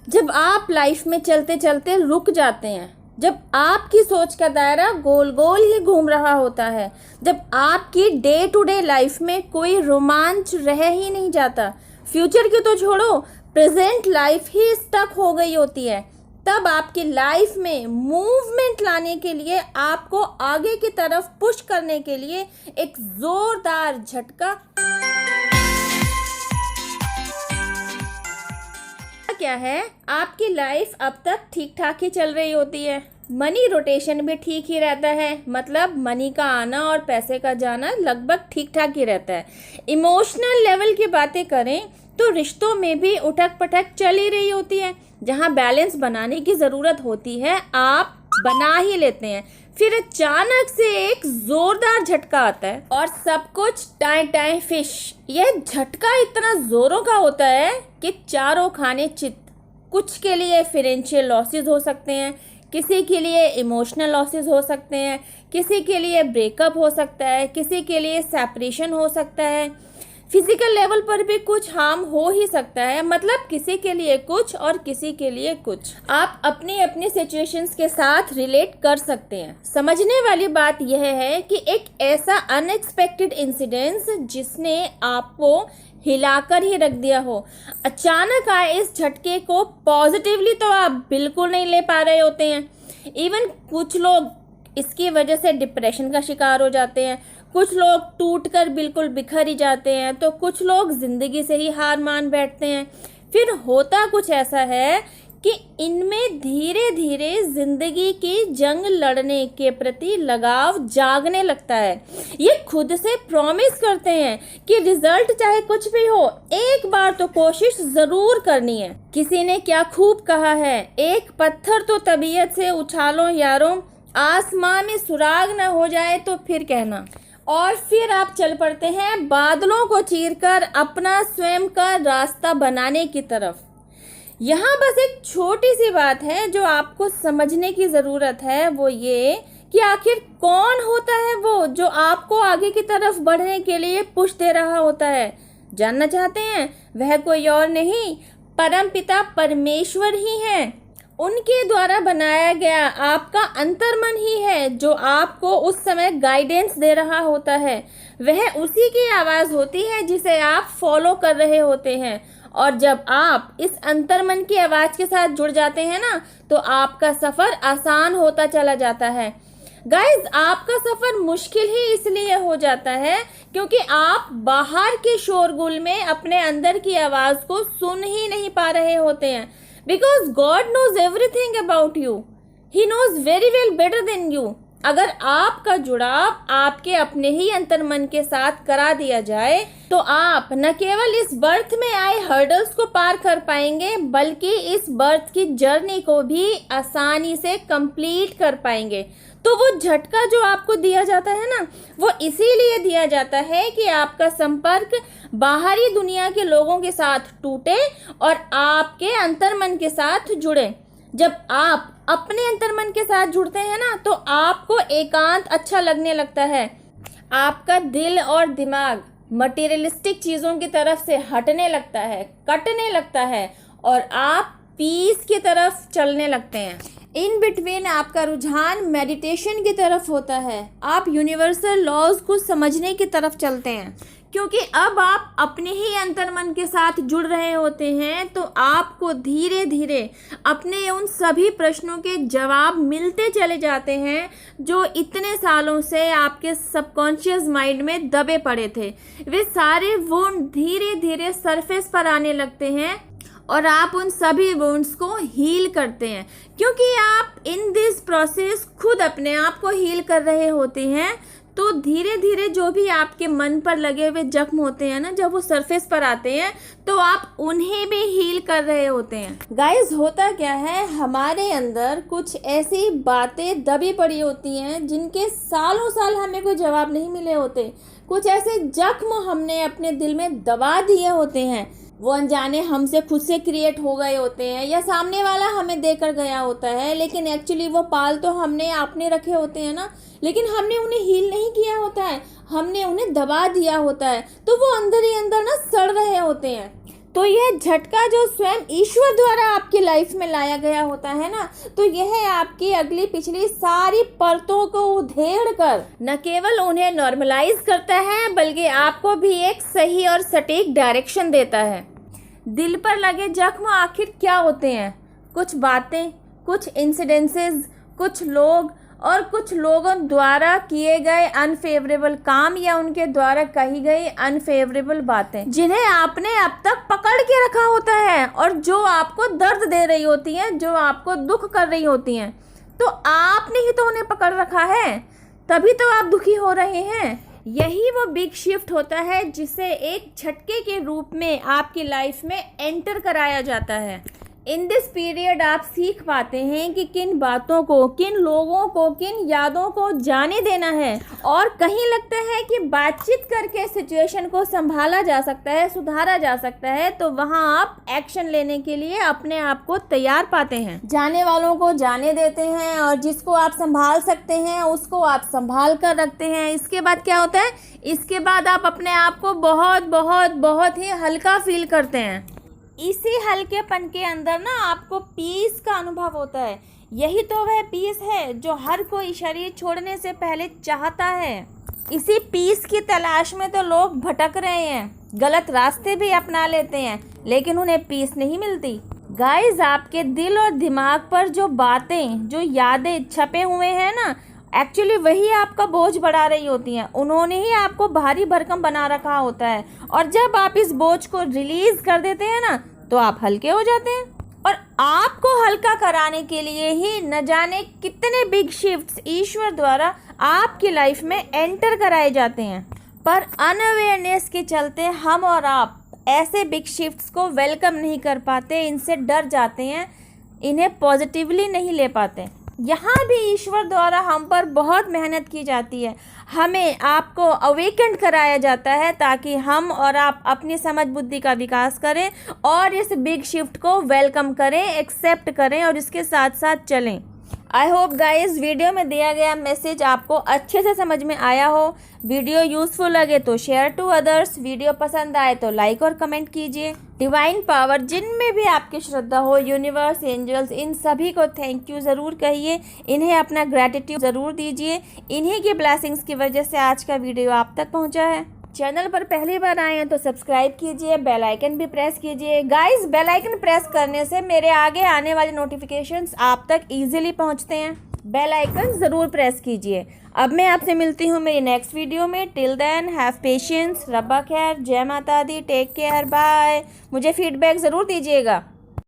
जब आप लाइफ में चलते चलते रुक जाते हैं, जब आपकी सोच का दायरा गोल गोल ही घूम रहा होता है, जब आपकी डे टू डे लाइफ में कोई रोमांच रह ही नहीं जाता, फ्यूचर की तो छोड़ो, प्रेजेंट लाइफ ही स्टक हो गई होती है, तब आपकी लाइफ में मूवमेंट लाने के लिए, आपको आगे की तरफ पुश करने के लिए एक जोरदार झटका क्या है। आपकी लाइफ अब तक ठीक ठाक ही चल रही होती है, मनी रोटेशन भी ठीक ही रहता है, मतलब मनी का आना और पैसे का जाना लगभग ठीक ठाक ही रहता है। इमोशनल लेवल की बातें करें तो रिश्तों में भी उठक पटक चल ही रही होती है। जहां बैलेंस बनाने की ज़रूरत होती है आप बना ही लेते हैं, फिर अचानक से एक जोरदार झटका आता है और सब कुछ टाइ टाइ फिश। यह झटका इतना जोरों का होता है कि चारों खाने चित। कुछ के लिए फाइनेंशियल लॉसेस हो सकते हैं, किसी के लिए इमोशनल लॉसेस हो सकते हैं, किसी के लिए ब्रेकअप हो सकता है, किसी के लिए सेपरेशन हो सकता है, फिजिकल लेवल पर भी कुछ हार्म हो ही सकता है। मतलब किसी के लिए कुछ और किसी के लिए कुछ। आप अपनी अपनी सिचुएशंस के साथ रिलेट कर सकते हैं। समझने वाली बात यह है कि एक ऐसा अनएक्सपेक्टेड इंसिडेंस जिसने आपको हिलाकर ही रख दिया हो, अचानक आए इस झटके को पॉजिटिवली तो आप बिल्कुल नहीं ले पा रहे होते हैं। इवन कुछ लोग इसकी वजह से डिप्रेशन का शिकार हो जाते हैं, कुछ लोग टूटकर बिल्कुल बिखर ही जाते हैं, तो कुछ लोग ज़िंदगी से ही हार मान बैठते हैं। फिर होता कुछ ऐसा है कि इनमें धीरे धीरे ज़िंदगी की जंग लड़ने के प्रति लगाव जागने लगता है। ये खुद से प्रॉमिस करते हैं कि रिजल्ट चाहे कुछ भी हो, एक बार तो कोशिश ज़रूर करनी है। किसी ने क्या खूब कहा है, एक पत्थर तो तबीयत से उछालो यारों, आसमां में सुराग न हो जाए तो फिर कहना। और फिर आप चल पड़ते हैं बादलों को चीरकर अपना स्वयं का रास्ता बनाने की तरफ। यहाँ बस एक छोटी सी बात है जो आपको समझने की ज़रूरत है, वो ये कि आखिर कौन होता है वो जो आपको आगे की तरफ बढ़ने के लिए पुश दे रहा होता है। जानना चाहते हैं? वह कोई और नहीं, परमपिता परमेश्वर ही है। उनके द्वारा बनाया गया आपका अंतर्मन ही है जो आपको उस समय गाइडेंस दे रहा होता है। वह उसी की आवाज़ होती है जिसे आप फॉलो कर रहे होते हैं। और जब आप इस अंतर्मन की आवाज़ के साथ जुड़ जाते हैं ना, तो आपका सफ़र आसान होता चला जाता है। गाइज, आपका सफ़र मुश्किल ही इसलिए हो जाता है क्योंकि आप बाहर के शोरगुल में अपने अंदर की आवाज़ को सुन ही नहीं पा रहे होते हैं। Because God knows everything about you. He knows very well better than you. अगर आपका जुड़ाव आपके अपने ही अंतर्मन के साथ करा दिया जाए तो आप न केवल इस बर्थ में आए हर्डल्स को पार कर पाएंगे, बल्कि इस बर्थ की जर्नी को भी आसानी से कंप्लीट कर पाएंगे। तो वो झटका जो आपको दिया जाता है ना, वो इसीलिए दिया जाता है कि आपका संपर्क बाहरी दुनिया के लोगों के साथ टूटे और आपके अंतर्मन के साथ जुड़े। जब आप अपने अंतर्मन के साथ जुड़ते हैं ना, तो आपको एकांत अच्छा लगने लगता है। आपका दिल और दिमाग मटेरियलिस्टिक चीज़ों की तरफ से हटने लगता है, कटने लगता है, और आप पीस की तरफ चलने लगते हैं। इन बिटवीन आपका रुझान मेडिटेशन की तरफ होता है। आप यूनिवर्सल लॉज को समझने की तरफ चलते हैं, क्योंकि अब आप अपने ही अंतर्मन के साथ जुड़ रहे होते हैं। तो आपको धीरे धीरे अपने उन सभी प्रश्नों के जवाब मिलते चले जाते हैं जो इतने सालों से आपके सबकॉन्शियस माइंड में दबे पड़े थे। वे सारे वुंड धीरे धीरे सरफेस पर आने लगते हैं और आप उन सभी वुंड्स को हील करते हैं, क्योंकि आप इन दिस प्रोसेस खुद अपने आप को हील कर रहे होते हैं। तो धीरे धीरे जो भी आपके मन पर लगे हुए जख्म होते हैं ना, जब वो सरफेस पर आते हैं तो आप उन्हें भी हील कर रहे होते हैं। गाइस, होता क्या है, हमारे अंदर कुछ ऐसी बातें दबी पड़ी होती हैं जिनके सालों साल हमें कोई जवाब नहीं मिले होते। कुछ ऐसे जख्म हमने अपने दिल में दबा दिए होते हैं, वो अनजाने हमसे खुद से क्रिएट हो गए होते हैं, या सामने वाला हमें देकर गया होता है, लेकिन एक्चुअली वो पाल तो हमने आपने रखे होते हैं ना, लेकिन हमने उन्हें हील नहीं किया होता है, हमने उन्हें दबा दिया होता है। तो वो अंदर ही अंदर ना सड़ रहे होते हैं। तो यह झटका जो स्वयं ईश्वर द्वारा आपकी लाइफ में लाया गया होता है ना, तो यह आपकी अगली पिछली सारी परतों को उधेड़ कर न केवल उन्हें नॉर्मलाइज करता है, बल्कि आपको भी एक सही और सटीक डायरेक्शन देता है। दिल पर लगे जख्म आखिर क्या होते हैं? कुछ बातें, कुछ इंसिडेंसेस, कुछ लोग और कुछ लोगों द्वारा किए गए अनफेवरेबल काम या उनके द्वारा कही गई अनफेवरेबल बातें, जिन्हें आपने अब तक पकड़ के रखा होता है और जो आपको दर्द दे रही होती हैं, जो आपको दुख कर रही होती हैं। तो आपने ही तो उन्हें पकड़ रखा है, तभी तो आप दुखी हो रहे हैं। यही वो बिग शिफ्ट होता है जिसे एक झटके के रूप में आपकी लाइफ में एंटर कराया जाता है। इन दिस पीरियड आप सीख पाते हैं कि किन बातों को, किन लोगों को, किन यादों को जाने देना है, और कहीं लगता है कि बातचीत करके सिचुएशन को संभाला जा सकता है, सुधारा जा सकता है, तो वहां आप एक्शन लेने के लिए अपने आप को तैयार पाते हैं। जाने वालों को जाने देते हैं और जिसको आप संभाल सकते हैं उसको आप संभाल कर रखते हैं। इसके बाद क्या होता है? इसके बाद आप अपने आप को बहुत बहुत बहुत ही हल्का फील करते हैं। इसी हल्केपन के अंदर ना आपको पीस का अनुभव होता है। यही तो वह पीस है जो हर कोई शरीर छोड़ने से पहले चाहता है। इसी पीस की तलाश में तो लोग भटक रहे हैं, गलत रास्ते भी अपना लेते हैं, लेकिन उन्हें पीस नहीं मिलती। गाइस, आपके दिल और दिमाग पर जो बातें, जो यादें छपे हुए हैं ना, एक्चुअली वही आपका बोझ बढ़ा रही होती हैं। उन्होंने ही आपको भारी भरकम बना रखा होता है, और जब आप इस बोझ को रिलीज कर देते हैं ना, तो आप हल्के हो जाते हैं। और आपको हल्का कराने के लिए ही न जाने कितने बिग शिफ्ट्स ईश्वर द्वारा आपकी लाइफ में एंटर कराए जाते हैं। पर अनअवेयरनेस के चलते हम और आप ऐसे बिग शिफ्ट्स को वेलकम नहीं कर पाते, इनसे डर जाते हैं, इन्हें पॉजिटिवली नहीं ले पाते। यहाँ भी ईश्वर द्वारा हम पर बहुत मेहनत की जाती है। हमें आपको अवेकेंड कराया जाता है ताकि हम और आप अपनी समझ बुद्धि का विकास करें और इस बिग शिफ्ट को वेलकम करें, एक्सेप्ट करें और इसके साथ साथ चलें। आई होप गाइस वीडियो में दिया गया मैसेज आपको अच्छे से समझ में आया हो। वीडियो यूज़फुल लगे तो शेयर टू अदर्स, वीडियो पसंद आए तो लाइक और कमेंट कीजिए। डिवाइन पावर जिनमें भी आपकी श्रद्धा हो, यूनिवर्स, एंजल्स, इन सभी को थैंक यू ज़रूर कहिए, इन्हें अपना ग्रैटिट्यूड ज़रूर दीजिए। इन्हीं की ब्लेसिंग्स की वजह से आज का वीडियो आप तक पहुँचा है। चैनल पर पहली बार आए हैं तो सब्सक्राइब कीजिए, बेल आइकन भी प्रेस कीजिए। गाइस, बेल आइकन प्रेस करने से मेरे आगे आने वाले नोटिफिकेशंस आप तक इजीली पहुंचते हैं। बेल आइकन ज़रूर प्रेस कीजिए। अब मैं आपसे मिलती हूँ मेरी नेक्स्ट वीडियो में। टिल देन हैव पेशेंस, रब्बा खैर, जय माता दी, टेक केयर, बाय। मुझे फीडबैक ज़रूर दीजिएगा।